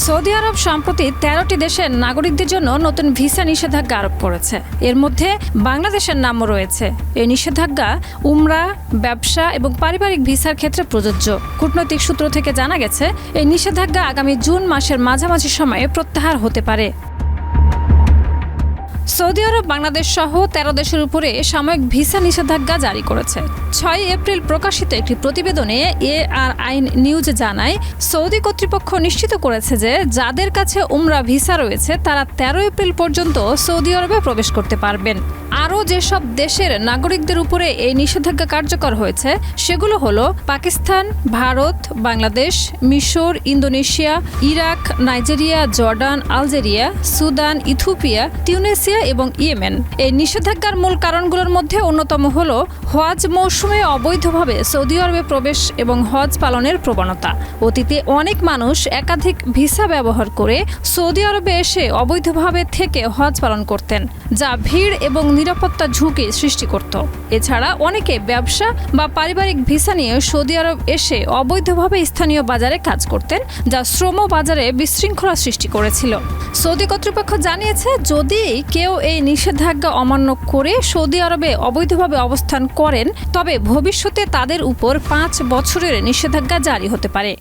Saudi আরব সম্প্রতি ১৩টি দেশের নাগরিকদের জন্য নতুন ভিসা নিষেধাজ্ঞা আরোপ করেছে। এর মধ্যে বাংলাদেশের নামও রয়েছে। এই নিষেধাজ্ঞা উমরা, ব্যবসা এবং পারিবারিক ভিসার ক্ষেত্রে প্রযোজ্য। কূটনৈতিক সূত্র থেকে জানা গেছে, এই নিষেধাজ্ঞা আগামী জুন মাসের মাঝামাঝি সময়ে প্রত্যাহার হতে পারে। সৌদি আরব বাংলাদেশ সহ ১৩ দেশের উপরে সাময়িক ভিসা নিষেধাজ্ঞা জারি করেছে। ৬ এপ্রিল প্রকাশিত একটি প্রতিবেদনে ARI নিউজ জানায়, সৌদি কর্তৃপক্ষ নিশ্চিত করেছে যে যাদের কাছে উমরা ভিসা রয়েছে তারা ১৩ এপ্রিল পর্যন্ত সৌদি আরবে প্রবেশ করতে পারবেন। আরও যেসব দেশের নাগরিকদের উপরে এই নিষেধাজ্ঞা কার্যকর হয়েছে সেগুলো হলো পাকিস্তান, ভারত, বাংলাদেশ, মিশর, Indonesia, Iraq, Nigeria, Jordan, Algeria, Sudan, Ethiopia, Tunisia এবং ইয়েমেন। এই নিষেধাজ্ঞার মূল কারণগুলোর মধ্যে অন্যতম হলো হজ মৌসুমে অবৈধভাবে সৌদি আরবে প্রবেশ এবং হজ পালনের প্রবণতা। অতীতে অনেক মানুষ একাধিক ভিসা ব্যবহার করে সৌদি আরবে এসে অবৈধভাবে থেকে হজ পালন করতেন, যা ভিড় এবং নিরাপত্তা ঝুঁকি সৃষ্টি করত। এছাড়া অনেকে ব্যবসা বা পারিবারিক ভিসা নিয়ে সৌদি আরব এসে অবৈধভাবে স্থানীয় বাজারে কাজ করতেন, যা শ্রম বাজারে বিশৃঙ্খলা সৃষ্টি করেছিল। সৌদি কর্তৃপক্ষ জানিয়েছে, যদি কেউ এই নিষেধাজ্ঞা অমান্য করে সৌদি আরবে অবৈধভাবে অবস্থান করেন তবে ভবিষ্যতে তাদের উপর ৫ বছরের নিষেধাজ্ঞা জারি হতে পারে।